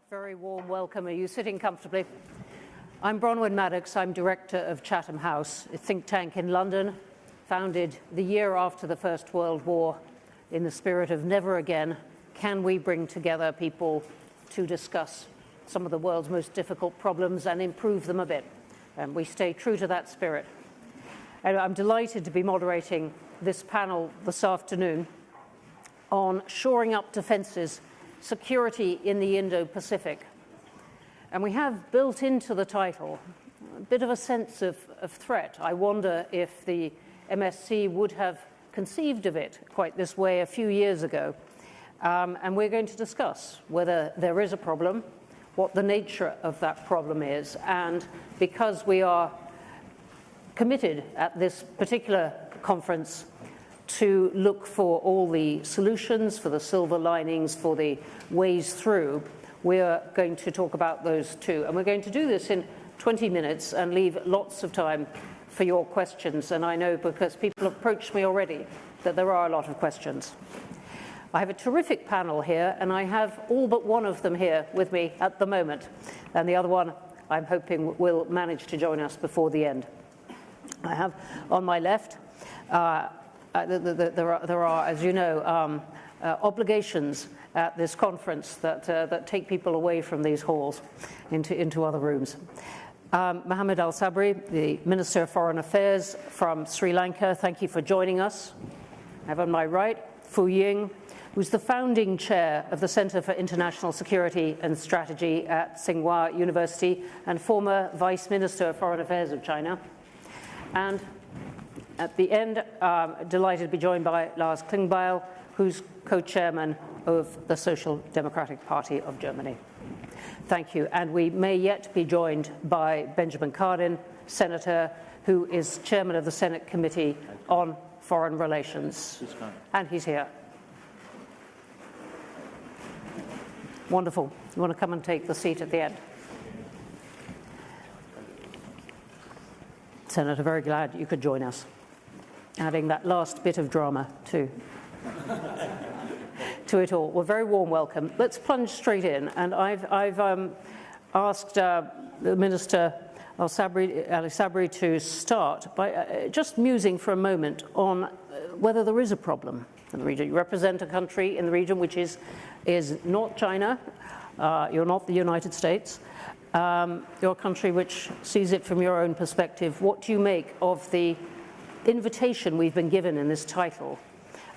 Very warm welcome. Are you sitting comfortably? I'm Bronwyn Maddox. I'm director of Chatham House, a think tank in London, founded the year after the First World War in the spirit of never again can we bring together people to discuss some of the world's most difficult problems and improve them a bit. And we stay true to that spirit. And I'm delighted to be moderating this panel this afternoon on shoring up defenses, security in the Indo-Pacific. And we have built into the title a bit of a sense of threat. I wonder if the MSC would have conceived of it quite this way a few years ago. And we're going to discuss whether there is a problem, what the nature of that problem is, and because we are committed at this particular conference to look for all the solutions, for the silver linings, for the ways through, we're going to talk about those too. And we're going to do this in 20 minutes and leave lots of time for your questions. And I know because people have approached me already that there are a lot of questions. I have a terrific panel here, and I have all but one of them here with me at the moment. And the other one, I'm hoping, will manage to join us before the end. I have on my left, there are, as you know, obligations at this conference that take people away from these halls into other rooms. Mohammed Al-Sabri, the Minister of Foreign Affairs from Sri Lanka, thank you for joining us. I have on my right Fu Ying, who's the founding chair of the Center for International Security and Strategy at Tsinghua University and former Vice Minister of Foreign Affairs of China. And at the end, delighted to be joined by Lars Klingbeil, who's co-chairman of the Social Democratic Party of Germany. Thank you. And we may yet be joined by Benjamin Cardin, Senator, who is chairman of the Senate Committee on Foreign Relations. And he's here. Wonderful. You want to come and take the seat at the end? Senator, very glad you could join us. Adding that last bit of drama to it all. Well, very warm welcome. Let's plunge straight in. And I've asked the Minister Ali Sabri to start by just musing for a moment on whether there is a problem in the region. You represent a country in the region which is not China. You're not the United States. You're a country which sees it from your own perspective. What do you make of the invitation we've been given in this title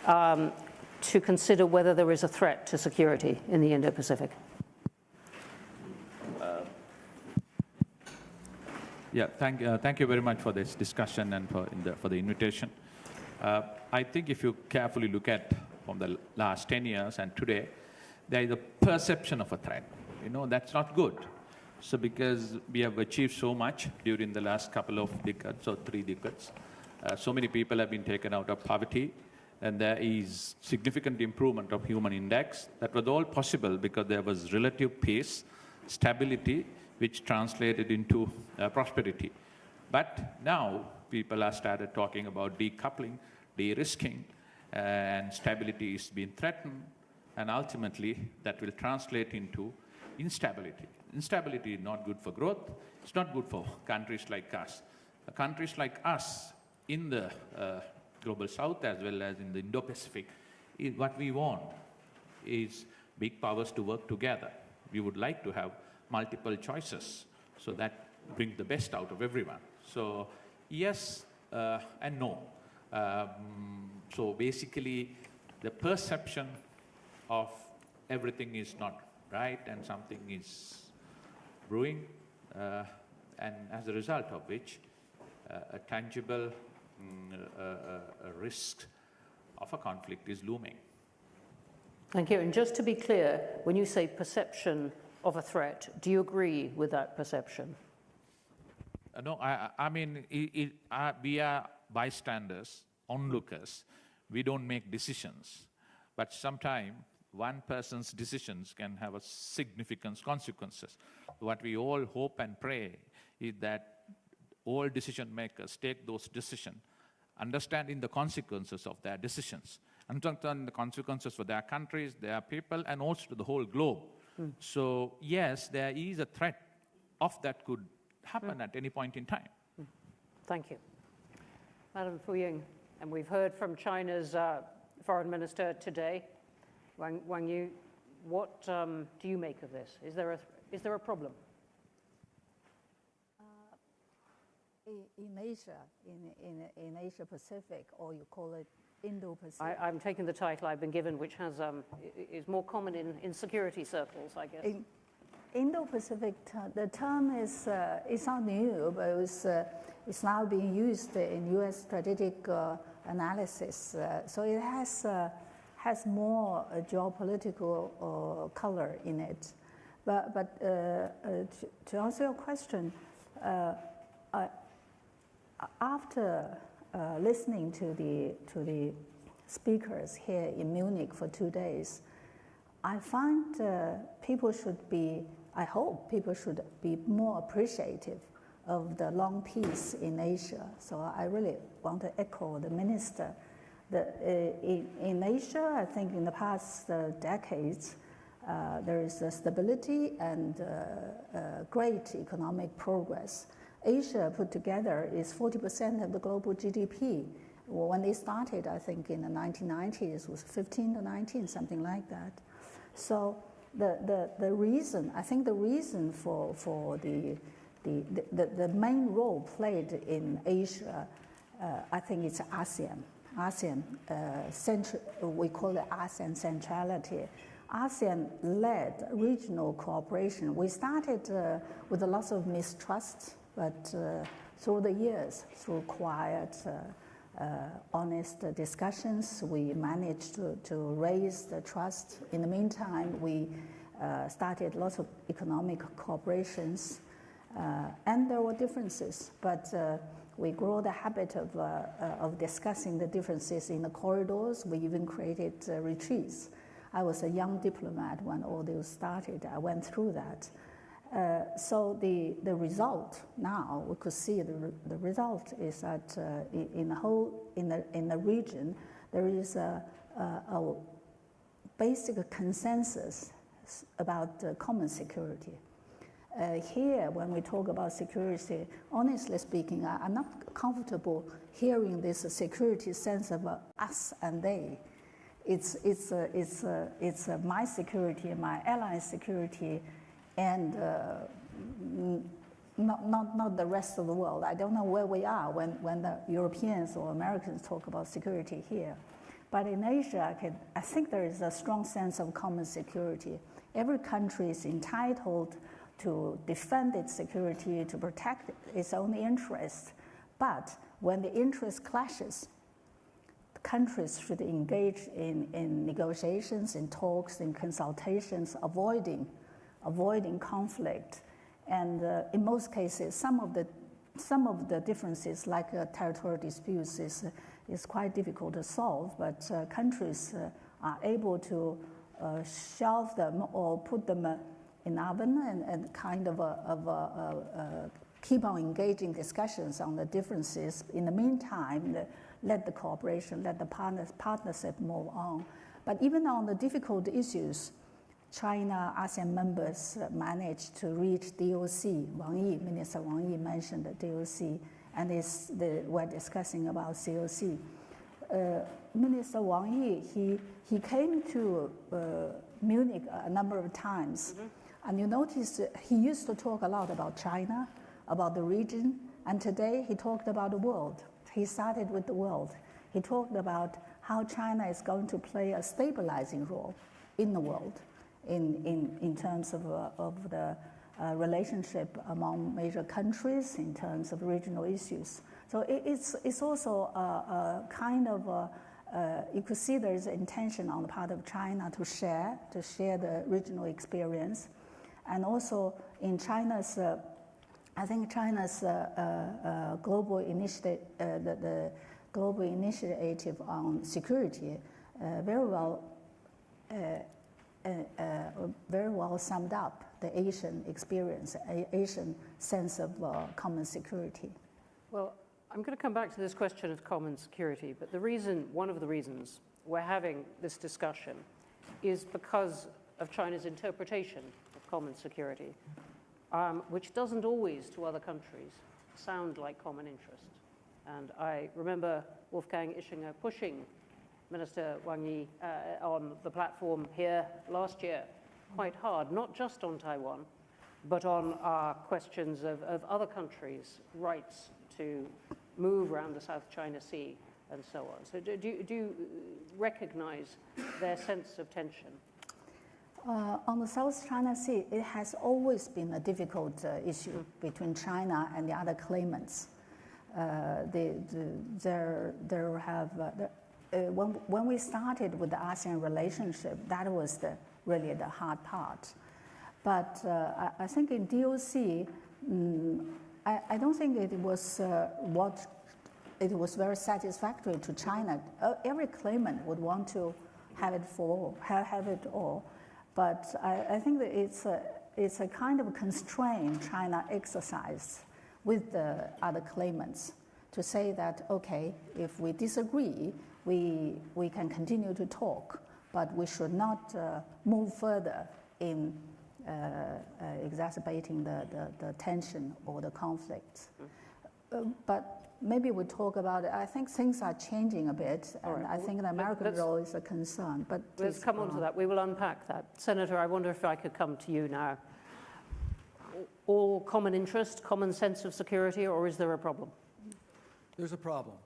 to consider whether there is a threat to security in the Indo-Pacific? Thank you very much for this discussion and for the invitation. I think if you carefully look at from the last 10 years and today, there is a perception of a threat. That's not good. So because we have achieved so much during the last couple of decades or 3 decades, so many people have been taken out of poverty, and there is significant improvement of human index. That was all possible because there was relative peace, stability, which translated into prosperity. But now people have started talking about decoupling, de-risking, and stability is being threatened, and ultimately that will translate into instability. Instability is not good for growth. It's not good for countries like us. Countries like us in the Global South as well as in the Indo-Pacific, what we want is big powers to work together. We would like to have multiple choices so that brings the best out of everyone. So yes and no. So basically the perception of everything is not right and something is brewing, and as a result of which a tangible risk of a conflict is looming. Thank you. And just to be clear, when you say perception of a threat, do you agree with that perception? No, I mean, we are bystanders, onlookers. We don't make decisions. But sometimes one person's decisions can have a significant consequences. What we all hope and pray is that all decision makers take those decisions, understanding the consequences of their decisions, understand the consequences for their countries, their people, and also to the whole globe. So yes, there is a threat of that could happen at any point in time. Thank you. Madam Fu Ying, and we've heard from China's foreign minister today. Wang Yi, what do you make of this? Is there a problem? In Asia, in Asia Pacific, or you call it Indo-Pacific. I'm taking the title I've been given, which has is more common in security circles, I guess. In Indo-Pacific, the term is not new, but it's now being used in U.S. strategic analysis. So it has more geopolitical color in it. But to answer your question, after listening to the speakers here in Munich for 2 days, I find I hope people should be more appreciative of the long peace in Asia. So I really want to echo the minister. In Asia, I think in the past decades, there is a stability and great economic progress. Asia put together is 40% of the global GDP. When they started, I think in the 1990s, it was 15 to 19, something like that. So the reason for the main role played in Asia, I think it's ASEAN. We call it ASEAN centrality. ASEAN led regional cooperation. We started with a lot of mistrust, but through the years, through quiet, honest discussions, we managed to raise the trust. In the meantime, we started lots of economic cooperations, and there were differences, but we grew the habit of discussing the differences in the corridors. We even created retreats. I was a young diplomat when all this started. I went through that. So the result now, we could see the result is that in the region, there is a basic consensus about common security. Here, when we talk about security, honestly speaking, I'm not comfortable hearing this security sense of us and they. It's my security, my allies' security, and not the rest of the world. I don't know where we are when the Europeans or Americans talk about security here. But in Asia, I think there is a strong sense of common security. Every country is entitled to defend its security, to protect its own interests. But when the interest clashes, countries should engage in negotiations, in talks, in consultations, avoiding conflict. And in most cases, some of the differences, like territorial disputes, is quite difficult to solve. But countries are able to shelve them or put them in oven and kind of keep on engaging discussions on the differences. In the meantime, let the cooperation, let the partnership move on. But even on the difficult issues, China, ASEAN members managed to reach DOC. Minister Wang Yi mentioned the DOC, and we're discussing about COC. Minister Wang Yi, he came to Munich a number of times, and you notice he used to talk a lot about China, about the region, and today he talked about the world. He started with the world. He talked about how China is going to play a stabilizing role in the world in terms of the relationship among major countries, in terms of regional issues. So it's also a kind of, you could see there's intention on the part of China to share the regional experience. And also in China's, I think China's global initiative, the global initiative on security, very well summed up the Asian experience, Asian sense of common security. Well, I'm going to come back to this question of common security, but one of the reasons we're having this discussion is because of China's interpretation of common security, which doesn't always, to other countries, sound like common interest. And I remember Wolfgang Ischinger pushing Minister Wang Yi on the platform here last year quite hard, not just on Taiwan, but on questions of other countries' rights to move around the South China Sea and so on. So do you recognize their sense of tension? On the South China Sea, it has always been a difficult issue between China and the other claimants. When we started with the ASEAN relationship, that was really the hard part. But I think in DOC, I don't think it was it was very satisfactory to China. Every claimant would want to have it all. But I think that it's a kind of constraint China exercised with the other claimants to say that, okay, if we disagree, we can continue to talk, but we should not move further in exacerbating the tension or the conflicts. But maybe we talk about it. I think things are changing a bit, and I think the American role is a concern. But let's come on to that. We will unpack that. Senator, I wonder if I could come to you now. All common interest, common sense of security, or is there a problem? There's a problem.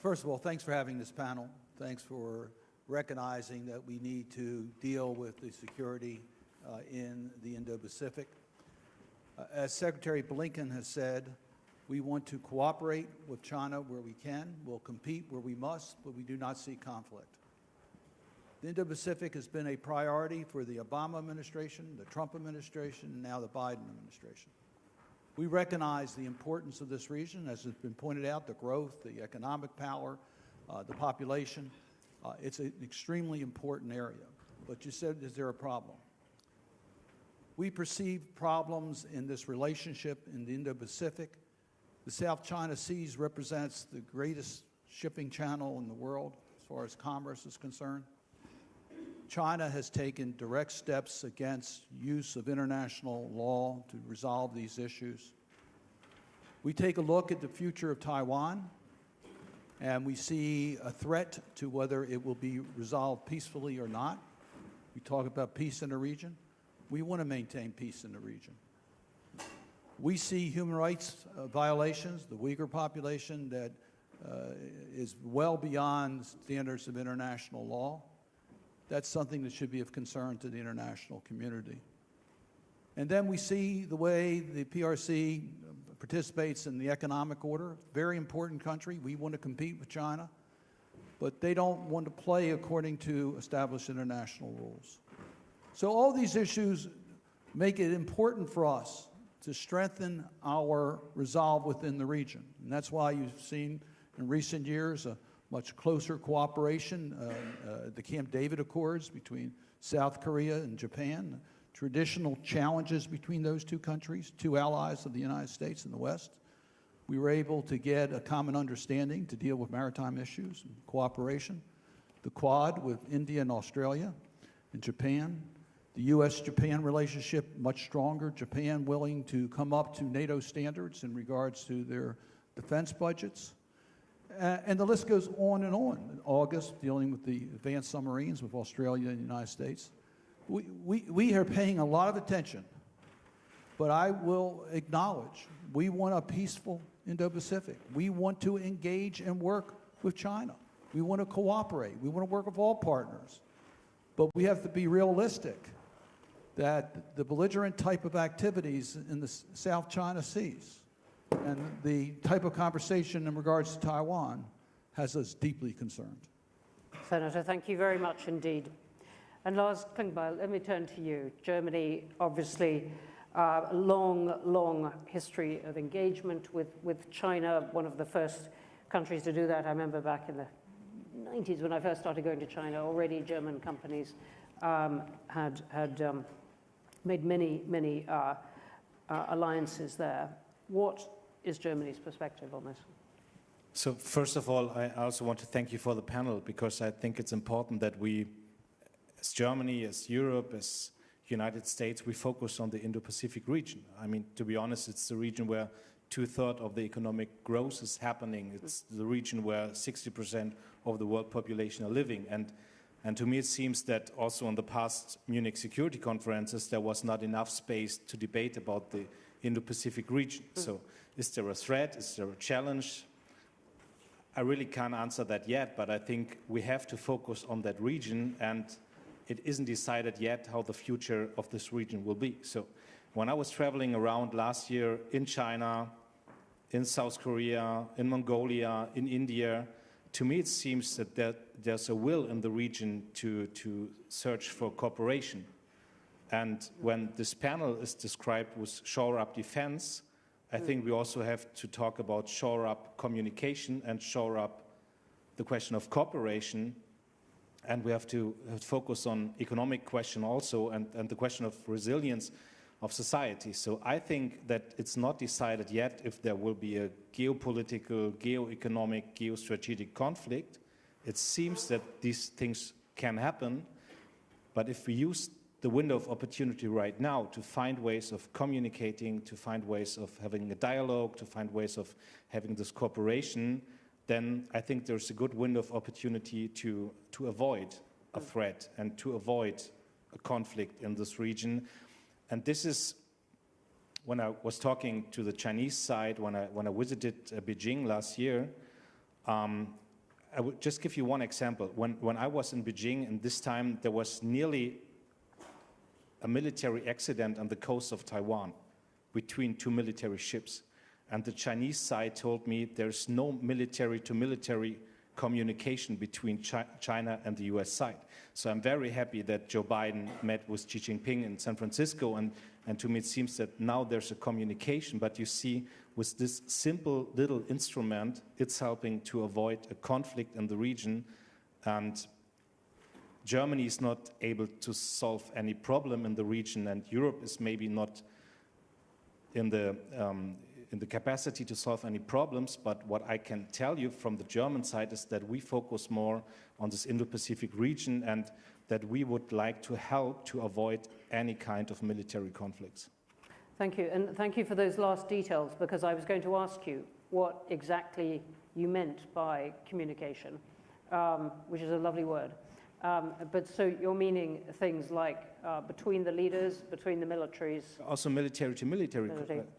First of all, thanks for having this panel. Thanks for recognizing that we need to deal with the security in the Indo-Pacific. As Secretary Blinken has said, we want to cooperate with China where we can. We'll compete where we must, but we do not see conflict. The Indo-Pacific has been a priority for the Obama administration, the Trump administration, and now the Biden administration. We recognize the importance of this region, as has been pointed out, the growth, the economic power, the population. It's an extremely important area. But you said, is there a problem? We perceive problems in this relationship in the Indo-Pacific. The South China Seas represents the greatest shipping channel in the world as far as commerce is concerned. China has taken direct steps against use of international law to resolve these issues. We take a look at the future of Taiwan, and we see a threat to whether it will be resolved peacefully or not. We talk about peace in the region. We want to maintain peace in the region. We see human rights violations, the Uyghur population that is well beyond standards of international law. That's something that should be of concern to the international community. And then we see the way the PRC participates in the economic order. Very important country. We want to compete with China, but they don't want to play according to established international rules. So all these issues make it important for us to strengthen our resolve within the region. And that's why you've seen in recent years a much closer cooperation, the Camp David Accords between South Korea and Japan, traditional challenges between those two countries, two allies of the United States in the West. We were able to get a common understanding to deal with maritime issues and cooperation. The Quad with India and Australia and Japan. The U.S.-Japan relationship much stronger. Japan willing to come up to NATO standards in regards to their defense budgets. And the list goes on and on. In August, dealing with the advanced submarines with Australia and the United States. We are paying a lot of attention, but I will acknowledge we want a peaceful Indo-Pacific. We want to engage and work with China. We want to cooperate. We want to work with all partners. But we have to be realistic that the belligerent type of activities in the South China Seas and the type of conversation in regards to Taiwan has us deeply concerned. Senator, thank you very much indeed. And Lars Klingbeil, let me turn to you. Germany, obviously, long history of engagement with China, one of the first countries to do that. I remember back in the 90s when I first started going to China, already German companies had made many alliances there. What is Germany's perspective on this? So first of all, I also want to thank you for the panel, because I think it's important that we as Germany, as Europe, as United States, we focus on the Indo-Pacific region. I mean, to be honest, it's the region where 2/3 of the economic growth is happening. It's the region where 60% of the world population are living. And to me, it seems that also on the past Munich security conferences, there was not enough space to debate about the Indo-Pacific region. So is there a threat? Is there a challenge? I really can't answer that yet, but I think we have to focus on that region, and it isn't decided yet how the future of this region will be. So when I was traveling around last year in China, in South Korea, in Mongolia, in India, to me it seems that there's a will in the region to search for cooperation. And when this panel is described with shore up defense, I think we also have to talk about shore up communication and shore up the question of cooperation. And we have to focus on economic question also and the question of resilience of society. So I think that it's not decided yet if there will be a geopolitical, geo-economic, geostrategic conflict. It seems that these things can happen, but if we use the window of opportunity right now to find ways of communicating, to find ways of having a dialogue, to find ways of having this cooperation, then I think there's a good window of opportunity to avoid a threat and to avoid a conflict in this region. And this is, when I was talking to the Chinese side, when I visited Beijing last year, I would just give you one example. When I was in Beijing, and this time there was nearly a military accident on the coast of Taiwan between two military ships. And the Chinese side told me there's no military-to-military communication between China and the US side. So I'm very happy that Joe Biden met with Xi Jinping in San Francisco, and to me it seems that now there's a communication, but you see with this simple little instrument, it's helping to avoid a conflict in the region, and Germany is not able to solve any problem in the region, and Europe is maybe not in the capacity to solve any problems, but what I can tell you from the German side is that we focus more on this Indo-Pacific region and that we would like to help to avoid any kind of military conflicts. Thank you, and thank you for those last details, because I was going to ask you what exactly you meant by communication, which is a lovely word. But so you're meaning things like between the leaders, between the militaries? Also military-to-military.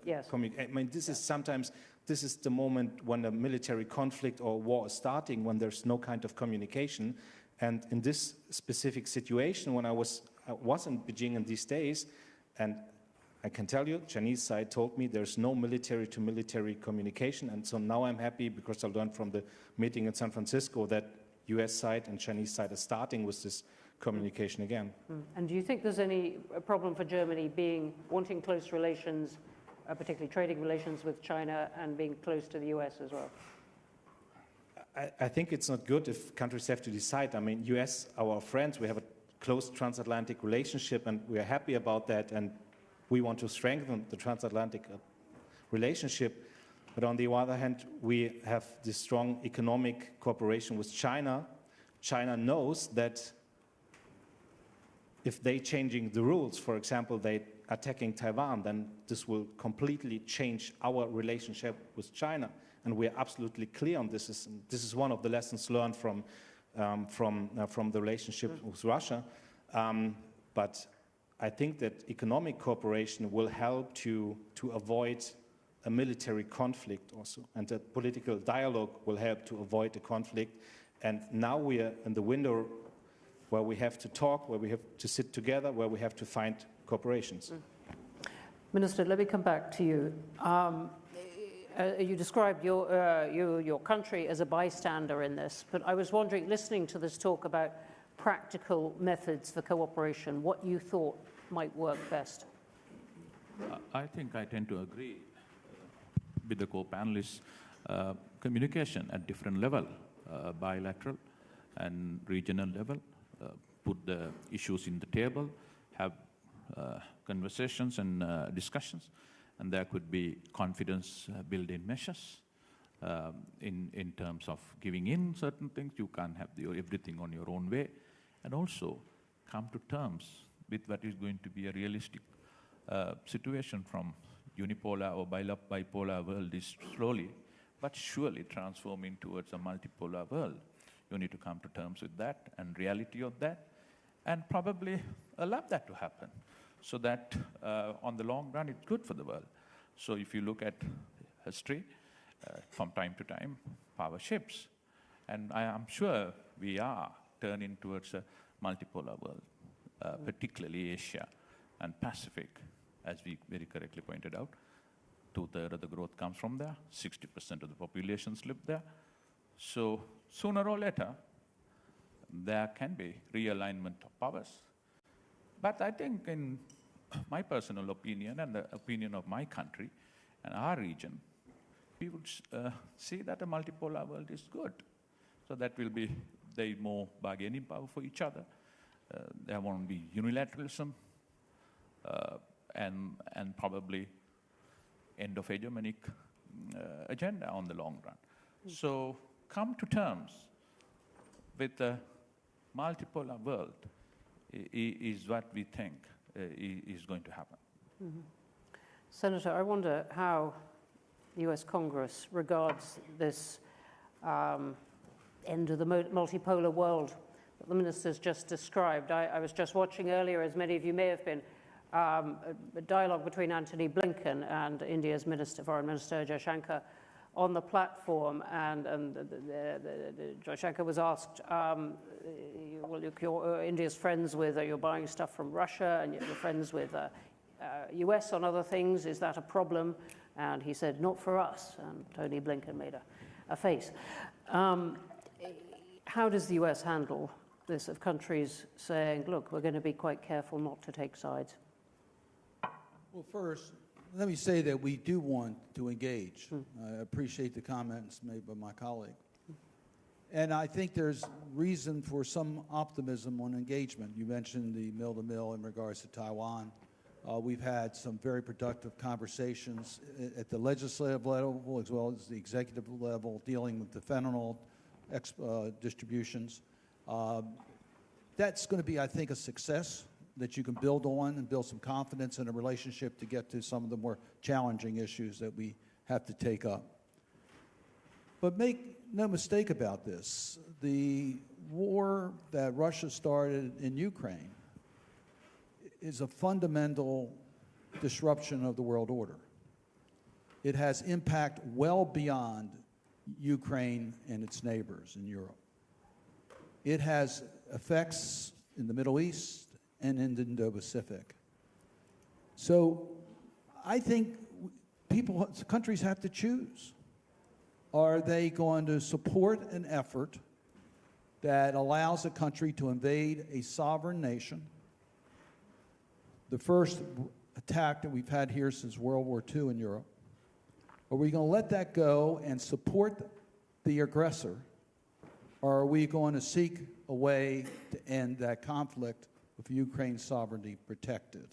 Yes. I mean, this is sometimes, this is the moment when a military conflict or war is starting, when there's no kind of communication. And in this specific situation, when I was in Beijing in these days, and I can tell you, Chinese side told me there's no military-to-military communication. And so now I'm happy, because I learned from the meeting in San Francisco that US side and Chinese side are starting with this communication again. And do you think there's any problem for Germany wanting close relations, particularly trading relations with China, and being close to the US as well? I think it's not good if countries have to decide. I mean, US, our friends, we have a close transatlantic relationship, and we are happy about that, and we want to strengthen the transatlantic relationship. But on the other hand, we have this strong economic cooperation with China. China knows that if they're changing the rules, for example, they attacking Taiwan, then this will completely change our relationship with China. And we are absolutely clear on this. This is one of the lessons learned from the relationship with Russia. But I think that economic cooperation will help to avoid a military conflict also, and that political dialogue will help to avoid a conflict. And now we are in the window where we have to talk, where we have to sit together, where we have to find cooperations. Minister, let me come back to you. You described your country as a bystander in this, but I was wondering, listening to this talk about practical methods for cooperation, what you thought might work best. I think I tend to agree with the co-panelists. Communication at different level, bilateral and regional level, put the issues in the table, have conversations and discussions, and there could be confidence building measures in terms of giving in certain things. You can't have everything on your own way, and also come to terms with what is going to be a realistic situation from unipolar or bipolar world is slowly but surely transforming towards a multipolar world. You need to come to terms with that and reality of that, and probably allow that to happen, so that on the long run it's good for the world. So if you look at history, from time to time, power shifts, and I am sure we are turning towards a multipolar world, particularly Asia and Pacific, as we very correctly pointed out. 2/3 of the growth comes from there, 60% of the populations live there. So sooner or later, there can be realignment of powers. But I think in my personal opinion and the opinion of my country and our region, we would see that a multipolar world is good. So that will be the more bargaining power for each other. There won't be unilateralism and probably end of hegemonic agenda on the long run. So come to terms with a multipolar world is what we think is going to happen. Senator, I wonder how the US Congress regards this end of the multipolar world that the minister's just described. I was just watching earlier, as many of you may have been, a dialogue between Antony Blinken and India's Foreign Minister Jaishankar on the platform, and Jaishankar was asked, well, you're India's friends with, you're buying stuff from Russia, and you're friends with US on other things, is that a problem? And he said, not for us, and Tony Blinken made a face. How does the US handle this, of countries saying, look, we're going to be quite careful not to take sides? Well, first, let me say that we do want to engage. I appreciate the comments made by my colleague. And I think there's reason for some optimism on engagement. You mentioned the mill-to-mill in regards to Taiwan. We've had some very productive conversations at the legislative level as well as the executive level dealing with the fentanyl distributions. That's going to be, I think, a success that you can build on and build some confidence in a relationship to get to some of the more challenging issues that we have to take up. But make no mistake about this. The war that Russia started in Ukraine is a fundamental disruption of the world order. It has impact well beyond Ukraine and its neighbors in Europe. It has effects in the Middle East and in the Indo-Pacific. So I think countries have to choose. Are they going to support an effort that allows a country to invade a sovereign nation? The first attack that we've had here since World War II in Europe. Are we going to let that go and support the aggressor? Or are we going to seek a way to end that conflict with Ukraine's sovereignty protected?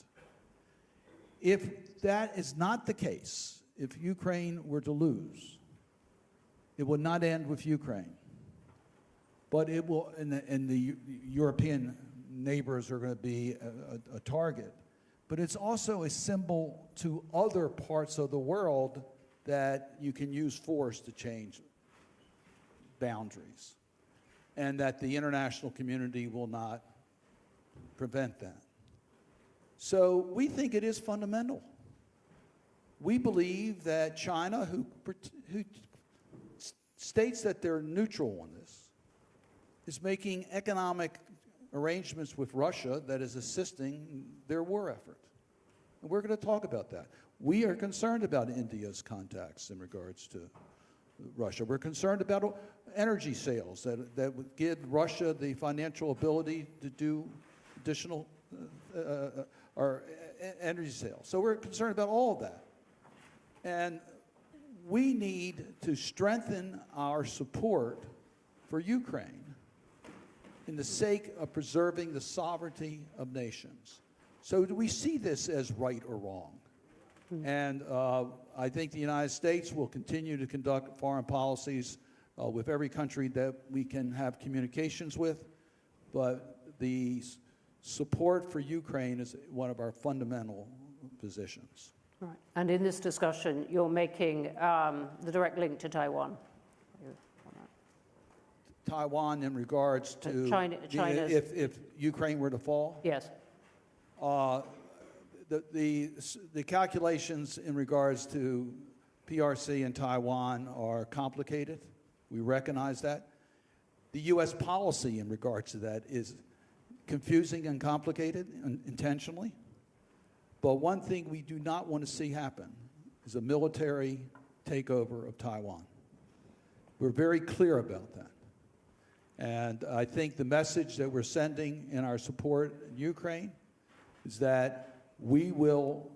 If that is not the case, if Ukraine were to lose, it would not end with Ukraine. But it will, and the European neighbors are going to be a target. But it's also a symbol to other parts of the world that you can use force to change boundaries, and that the international community will not prevent that. So we think it is fundamental. We believe that China, who states that they're neutral on this, is making economic arrangements with Russia that is assisting their war effort. And we're going to talk about that. We are concerned about India's contacts in regards to Russia. We're concerned about energy sales that would give Russia the financial ability to do additional energy sales. So we're concerned about all of that. And we need to strengthen our support for Ukraine in the sake of preserving the sovereignty of nations. So do we see this as right or wrong? And I think the United States will continue to conduct foreign policies with every country that we can have communications with, but the support for Ukraine is one of our fundamental positions. Right. And in this discussion, you're making the direct link to Taiwan. Taiwan in regards to China's, if Ukraine were to fall? yes. The calculations in regards to PRC and Taiwan are complicated. We recognize that. The U.S. policy in regards to that is confusing and complicated intentionally. But one thing we do not want to see happen is a military takeover of Taiwan. We're very clear about that. And I think the message that we're sending in our support in Ukraine is that we will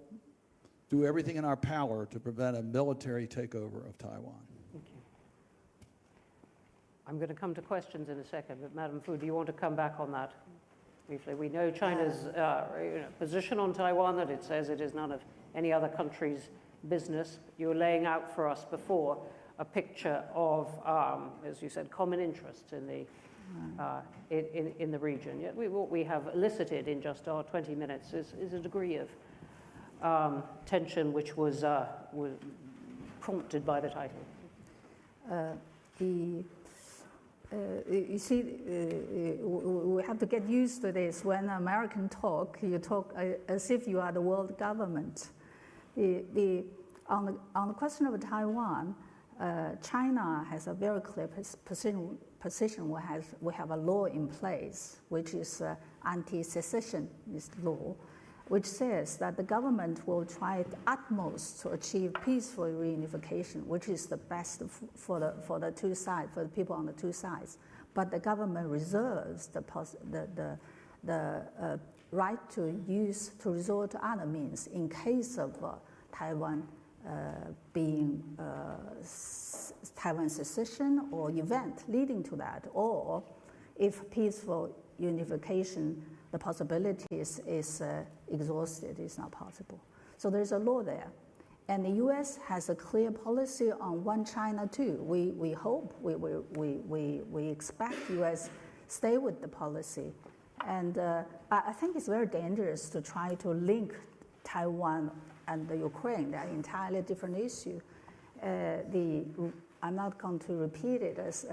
do everything in our power to prevent a military takeover of Taiwan. Thank you. I'm going to come to questions in a second, but Madam Fu, do you want to come back on that briefly? We know China's position on Taiwan, that it says it is none of any other country's business. You were laying out for us before a picture of, as you said, common interests in the region. Yet what we have elicited in just our 20 minutes is a degree of tension which was prompted by the title. You see, we have to get used to this. When Americans talk, you talk as if you are the world government. On the question of Taiwan, China has a very clear position. We have a law in place, which is anti-secessionist law, which says that the government will try its utmost to achieve peaceful reunification, which is the best for the two sides, for the people on the two sides. But the government reserves the right to resort to other means in case of Taiwan being Taiwan secession or event leading to that, or if peaceful unification, the possibility is exhausted, it's not possible. So there's a law there. And the US has a clear policy on one China too. We hope, we expect US stay with the policy. And I think it's very dangerous to try to link Taiwan and the Ukraine. They're entirely different issue. I'm not going to repeat it as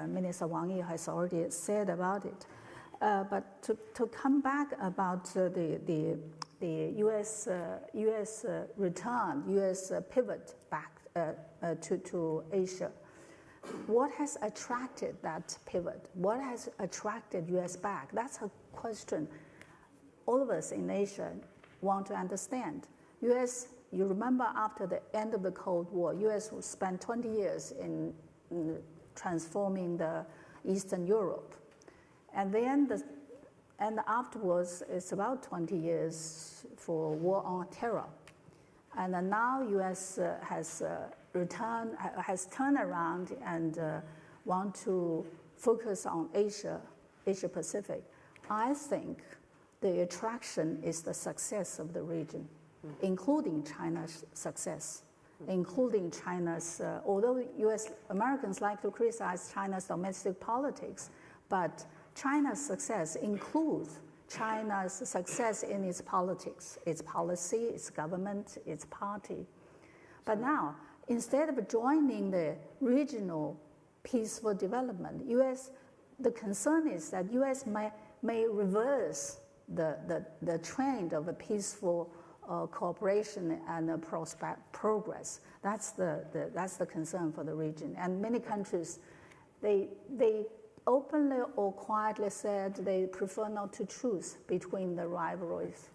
Minister Wang Yi has already said about it. But to come back about the U.S. return, U.S. pivot back to Asia, what has attracted that pivot? What has attracted U.S. back? That's a question all of us in Asia want to understand. U.S., you remember after the end of the Cold War, U.S. spent 20 years in transforming the Eastern Europe. And then afterwards, it's about 20 years for war on terror. And then now U.S. has turned around and want to focus on Asia-Pacific. I think the attraction is the success of the region, including China's success, including China's, although Americans like to criticize China's domestic politics, but China's success includes China's success in its politics, its policy, its government, its party. But now, instead of joining the regional peaceful development, the concern is that U.S. may reverse the trend of a peaceful cooperation and progress. That's the concern for the region. And many countries, they openly or quietly said they prefer not to choose between the rivalries.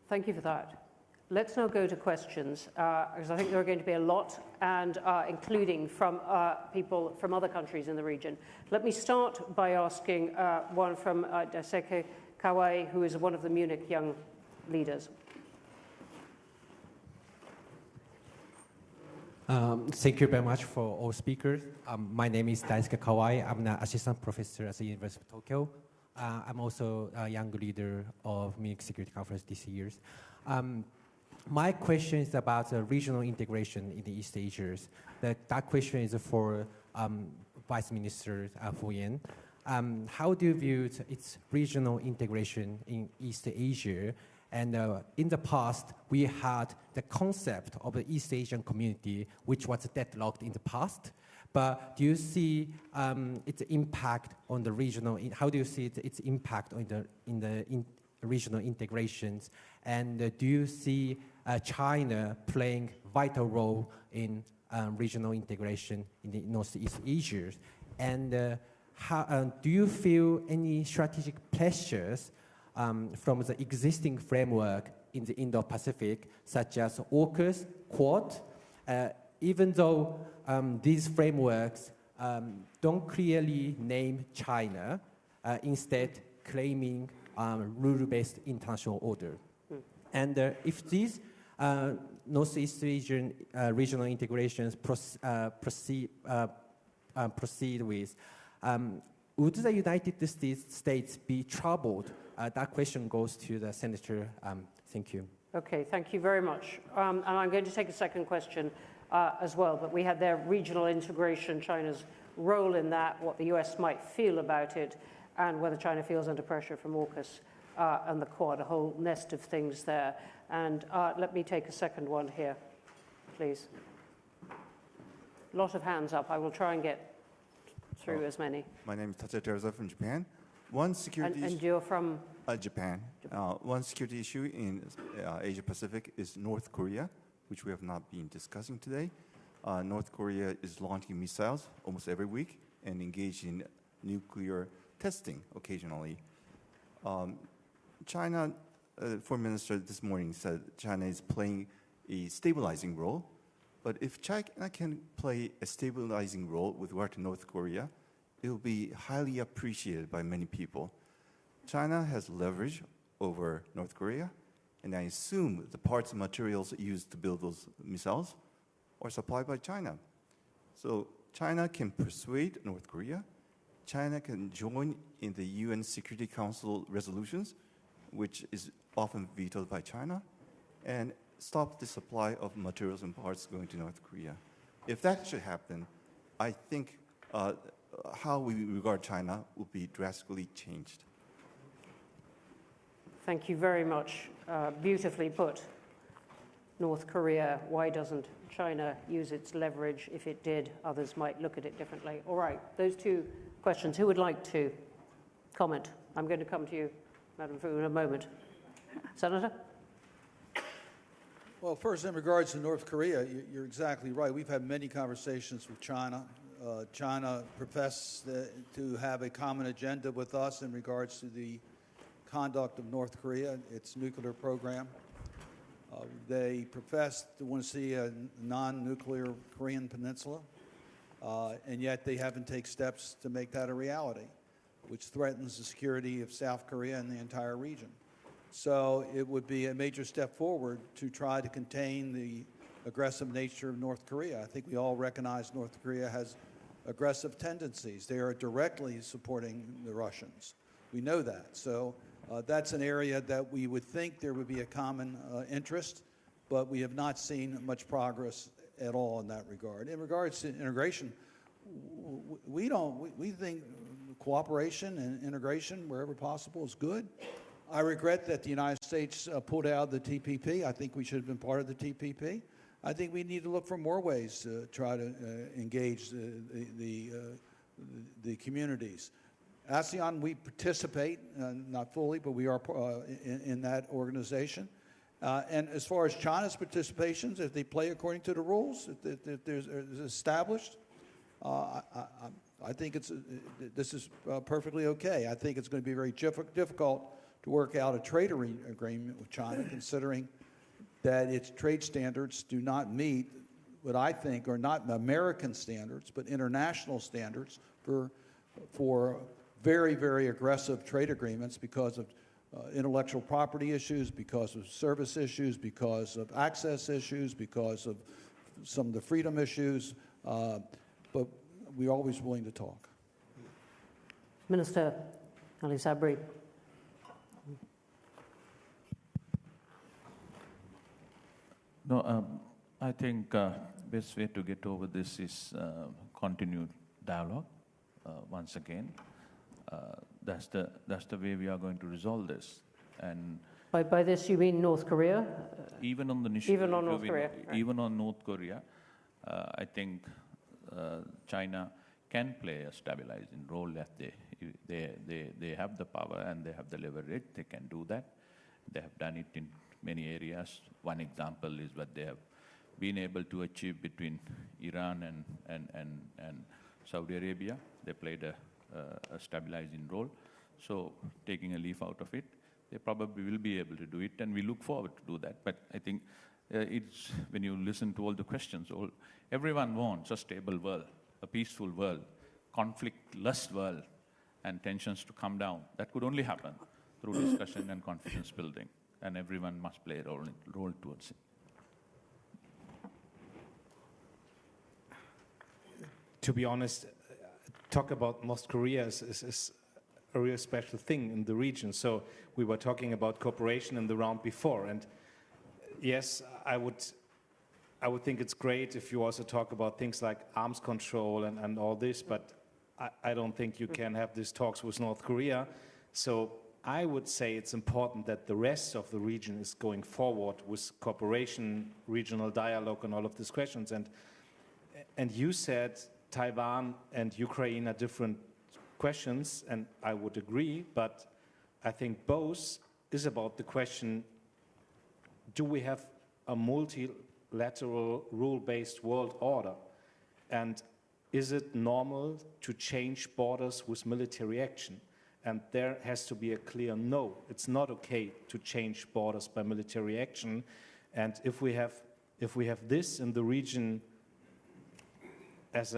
Thank you for that. Let's now go to questions, because I think there are going to be a lot, and including from people from other countries in the region. Let me start by asking one from Daisuke Kawai, who is one of the Munich Young Leaders. Thank you very much for all speakers. My name is Daisuke Kawai. I'm an assistant professor at the University of Tokyo. I'm also a young leader of Munich Security Conference this year. My question is about regional integration in the East Asia. That question is for Vice Minister Fu Yan. how do you view its regional integration in East Asia? And in the past, we had the concept of the East Asian community, which was deadlocked in the past. But do you see its impact on the regional? How do you see its impact on the regional integrations? And do you see China playing a vital role in regional integration in the Northeast Asia? And how, do you feel any strategic pressures from the existing framework in the Indo-Pacific, such as AUKUS, Quad? Even though these frameworks don't clearly name China, instead claiming rule-based international order. And if these Northeast Asian regional integrations proceed with, would the United States be troubled? That question goes to the Senator. Thank you. Okay, thank you very much. And I'm going to take a second question as well, but we had their regional integration, China's role in that, what the US might feel about it, and whether China feels under pressure from AUKUS and the Quad, a whole nest of things there. And let me take a second one here, please. A lot of hands up. I will try and get through as many. My name is Tachi Terza from Japan. One security And you're from? Japan. One security issue in Asia Pacific is North Korea, which we have not been discussing today. North Korea is launching missiles almost every week and engaged in nuclear testing occasionally. China, Foreign Minister this morning said China is playing a stabilizing role. But if China can play a stabilizing role with regard to North Korea, it will be highly appreciated by many people. China has leverage over North Korea, and I assume the parts and materials used to build those missiles are supplied by China. So China can persuade North Korea. China can join in the UN Security Council resolutions, which is often vetoed by China, and stop the supply of materials and parts going to North Korea. If that should happen, I think how we regard China will be drastically changed. Thank you very much. Beautifully put. North Korea, why doesn't China use its leverage? If it did, others might look at it differently. All right, those two questions. Who would like to comment? I'm going to come to you, Madam Fu, in a moment. Senator? Well, first, in regards to North Korea, you're exactly right. We've had many conversations with China. China professed to have a common agenda with us in regards to the conduct of North Korea, its nuclear program. They profess to want to see a non-nuclear Korean peninsula, and yet they haven't taken steps to make that a reality, which threatens the security of South Korea and the entire region. So it would be a major step forward to try to contain the aggressive nature of North Korea. I think we all recognize North Korea has aggressive tendencies. They are directly supporting the Russians. We know that. So that's an area that we would think there would be a common interest, but we have not seen much progress at all in that regard. In regards to integration, we think cooperation and integration wherever possible is good. I regret that the United States pulled out of the TPP. I think we should have been part of the TPP. I think we need to look for more ways to try to engage the communities. ASEAN, we participate, not fully, but we are in that organization. And as far as China's participations, if they play according to the rules, if there's established, I think this is perfectly okay. I think it's going to be very difficult to work out a trade agreement with China, considering that its trade standards do not meet what I think are not American standards, but international standards for very, very aggressive trade agreements because of intellectual property issues, because of service issues, because of access issues, because of some of the freedom issues, but we're always willing to talk. Minister Ali Sabri. No, I think best way to get over this is continued dialogue once again. that's the way we are going to resolve this. And By this you mean North Korea? even on the Even on North Korea, right. even on North Korea, I think China can play a stabilizing role if they have the power and they have the leverage. They can do that. They have done it in many areas. One example is what they have been able to achieve between Iran and Saudi Arabia. They played a stabilizing role. So taking a leaf out of it, they probably will be able to do it, and we look forward to do that. But I think it's, when you listen to all the questions, everyone wants a stable world, a peaceful world, conflict-less world, and tensions to come down. That could only happen through discussion and confidence building, and everyone must play a role towards it. To be honest, talk about North Korea is a real special thing in the region. So we were talking about cooperation in the round before, and yes, I would think it's great if you also talk about things like arms control and all this, but I don't think you can have these talks with North Korea. So I would say it's important that the rest of the region is going forward with cooperation, regional dialogue, and all of these questions. And you said Taiwan and Ukraine are different questions, and I would agree, but I think both is about the question, do we have a multilateral rule-based world order? And is it normal to change borders with military action? And there has to be a clear no. It's not okay to change borders by military action. And if we have this in the region as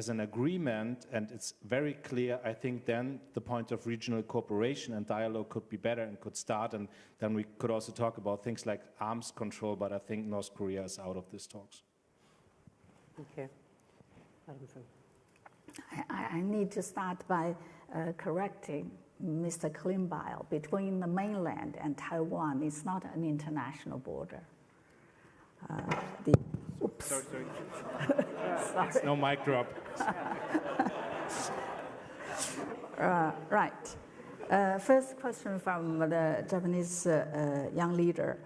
an agreement, and it's very clear, I think then the point of regional cooperation and dialogue could be better and could start, and then we could also talk about things like arms control, but I think North Korea is out of these talks. Okay. Madam Feng. I need to start by correcting Mr. Klimbile. Between the mainland and Taiwan, it's not an international border. Oops. Sorry. It's no mic drop. Right. First question from the Japanese young leader.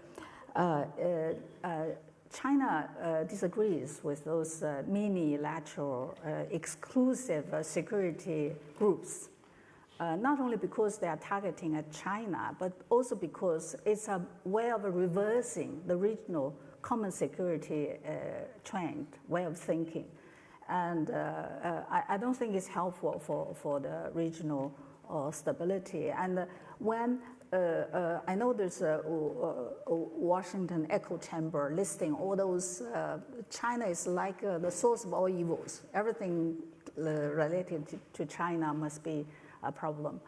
China disagrees with those mini-lateral exclusive security groups, not only because they are targeting at China, but also because it's a way of reversing the regional common security trend, way of thinking. And I don't think it's helpful for the regional stability. And when I know there's a Washington echo chamber listing all those, China is like the source of all evils. Everything related to China must be a problem.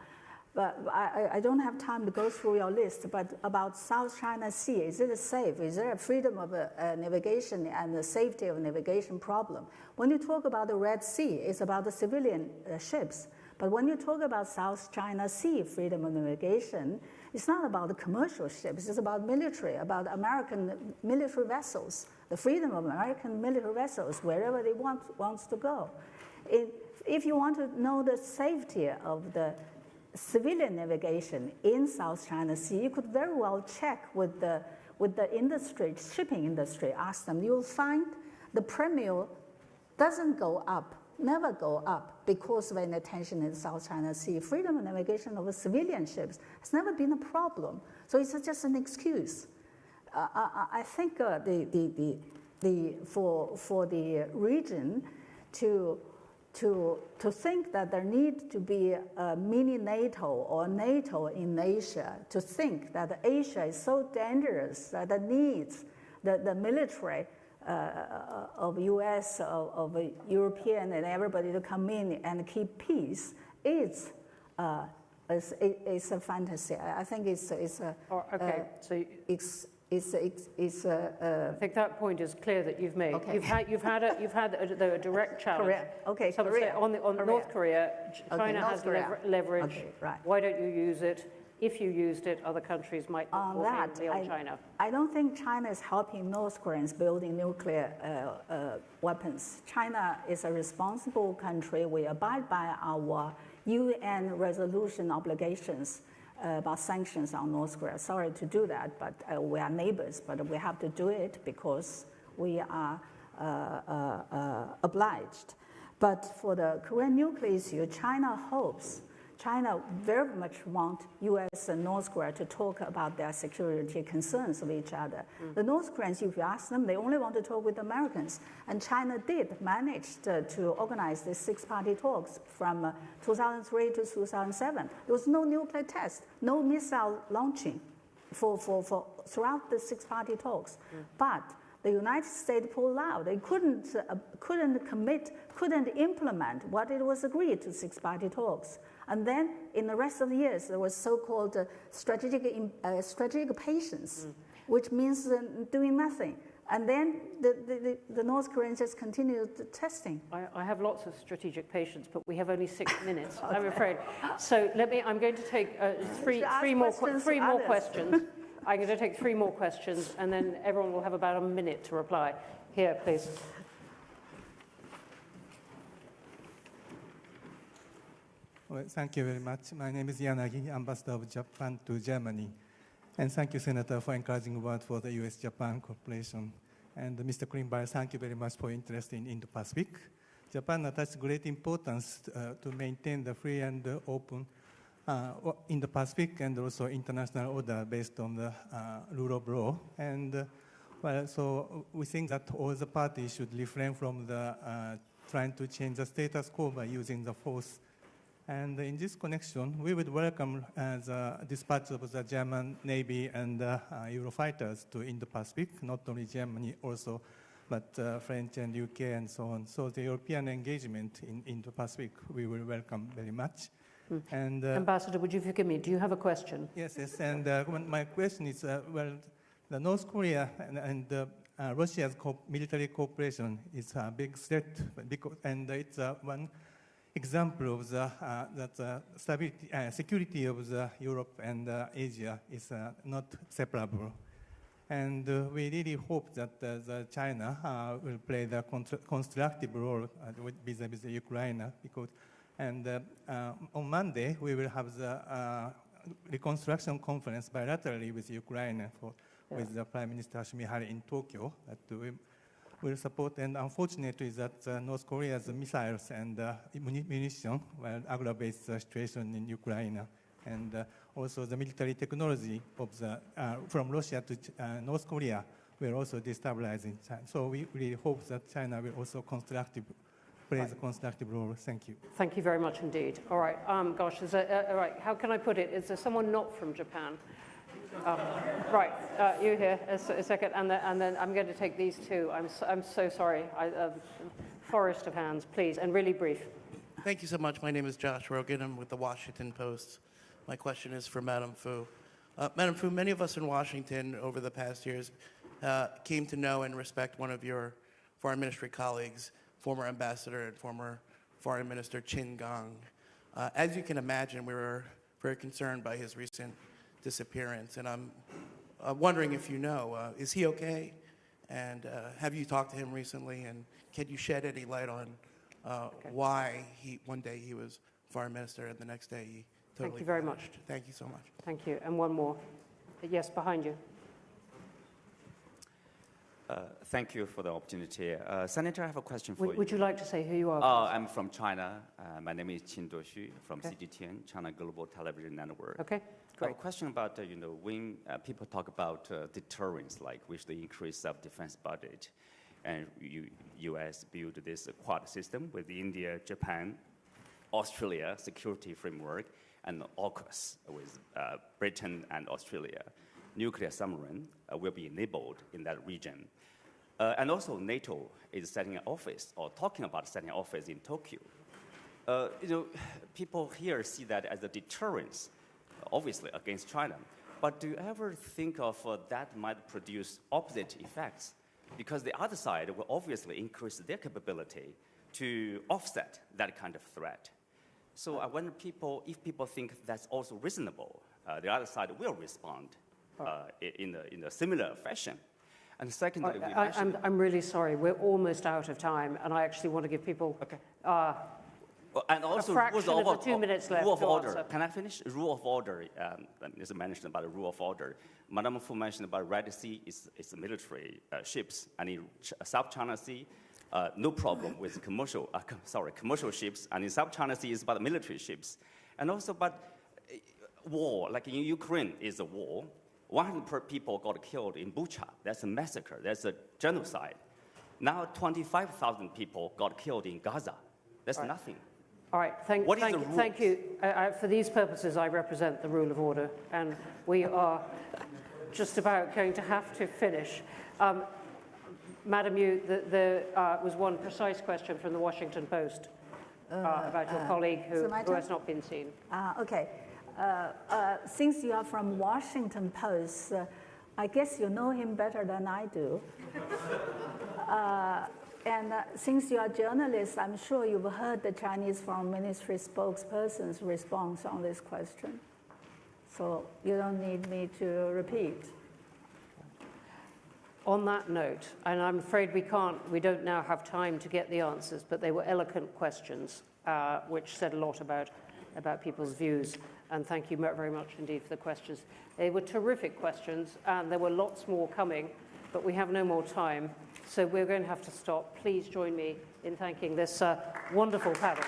But I don't have time to go through your list, but about South China Sea, is it safe? Is there a freedom of navigation and the safety of navigation problem? When you talk about the Red Sea, it's about the civilian ships. But when you talk about South China Sea freedom of navigation, it's not about the commercial ships, it's about military, about American military vessels, the freedom of American military vessels wherever they wants to go. If you want to know the safety of the civilian navigation in South China Sea, you could very well check with the industry, shipping industry, ask them. You'll find the premium doesn't go up, never go up because of any tension in South China Sea. Freedom of navigation of civilian ships has never been a problem. So it's just an excuse. I think for the region to think that there needs to be a mini NATO or NATO in Asia, to think that Asia is so dangerous that it needs the military of US, of European and everybody to come in and keep peace, it's a fantasy. I think it's a... Okay, so... I think that point is clear that you've made. Okay. You've had a direct challenge. Korea. Okay, Some Korea. say on Korea. North Korea, China North has Korea. leverage. Okay, right. Why don't you use it? If you used it, other countries might look more favorably on China. I don't think China is helping North Koreans building nuclear weapons. China is a responsible country. We abide by our UN resolution obligations about sanctions on North Korea. Sorry to do that, but we are neighbors, but we have to do it because we are obliged. But for the Korean nuclear issue, China very much want US and North Korea to talk about their security concerns with each other. The North Koreans, if you ask them, they only want to talk with Americans. And China did manage to organize the six-party talks from 2003 to 2007. There was no nuclear test, no missile launching throughout the six-party talks. But the United States pulled out. They couldn't commit, couldn't implement what it was agreed to six-party talks. And then in the rest of the years, there was so-called strategic patience, which means doing nothing. And then the North Koreans just continued testing. I have lots of strategic patience, but we have only 6 minutes, I'm afraid. So I'm going to take three more questions. I'm going to take 3 more questions, and then everyone will have about a minute to reply. Here, please. Well, thank you very much. My name is Yanagi, Ambassador of Japan to Germany. And thank you, Senator, for encouraging word for the US-Japan cooperation. And Mr. Klingbeil, thank you very much for interest in Indo-Pacific. Japan attaches great importance to maintain the free and open Indo-Pacific and also international order based on the rule of law. And so we think that all the parties should refrain from trying to change the status quo by using the force. And in this connection, we would welcome the dispatch of the German Navy and Eurofighters to Indo-Pacific, not only Germany also, but French and UK and so on. So the European engagement in Indo-Pacific, we will welcome very much. And, Ambassador, would you forgive me? Do you have a question? Yes. And my question is, the North Korea and Russia's military cooperation is a big threat, and it's one example of that security of Europe and Asia is not separable. And we really hope that China will play the constructive role vis-à-vis Ukraine. On Monday, we will have the reconstruction conference bilaterally with Ukraine with the Prime Minister Shimihara in Tokyo that we will support. And unfortunately, that North Korea's missiles and munition will aggravate the situation in Ukraine. And also the military technology from Russia to North Korea will also destabilize China. So we really hope that China will also plays a constructive role. Thank you. Thank you very much indeed. All right. Gosh, all right. How can I put it? Is there someone not from Japan? Right. You here. A second, and then I'm going to take these two. I'm so sorry. Forest of hands, please, and really brief. Thank you so much. My name is Josh Rogan. I'm with the Washington Post. My question is for Madam Fu. Madam Fu, many of us in Washington over the past years came to know and respect one of your foreign ministry colleagues, former ambassador and former foreign minister Qin Gang. As you can imagine, we were very concerned by his recent disappearance, and I'm wondering if you know, is he okay? And have you talked to him recently? And can you shed any light on why one day he was foreign minister and the next day he totally Thank you very vanished? much. Thank you so much. Thank you. And one more. Yes, behind you. Thank you for the opportunity. Senator, I have a question for you. Would you like to say who you are? I'm from China. My name is Qin Doxu from CGTN, China Global Television Network. Okay, I have a question about, when people talk about deterrence, like with the increase of defense budget, and U.S. build this Quad system with India, Japan, Australia security framework, and AUKUS with Britain and Australia. Nuclear submarine will be enabled in that region. And also NATO is setting an office or talking about setting an office in Tokyo. People here see that as a deterrence, obviously against China. But do you ever think of that might produce opposite effects? Because the other side will obviously increase their capability to offset that kind of threat. So I wonder if people think that's also reasonable, the other side will respond in a similar fashion. And secondly, I'm really sorry. We're almost out of time, and I actually want to give people. Okay. And also, fraction of the 2 minutes left rule of to order. answer. Can I finish? Rule of order. As I mentioned about the rule of order. Madam Fu mentioned about Red Sea is military ships, and in South China Sea, no problem with commercial ships, and in South China Sea is about military ships, and also about war. Like in Ukraine is a war. 100 people got killed in Bucha. That's a massacre. That's a genocide. Now 25,000 people got killed in Gaza. That's nothing. All right, thank you. For these purposes, I represent the rule of order, and we are just about going to have to finish. Madam Yu, there was one precise question from the Washington Post about your colleague who has not been seen. Okay. Since you are from Washington Post, I guess you know him better than I do. And since you are journalists, I'm sure you've heard the Chinese Foreign Ministry spokesperson's response on this question. So you don't need me to repeat. On that note, and I'm afraid we don't now have time to get the answers, but they were eloquent questions, which said a lot about people's views. And thank you very much indeed for the questions. They were terrific questions, and there were lots more coming, but we have no more time. So we're going to have to stop. Please join me in thanking this wonderful panel.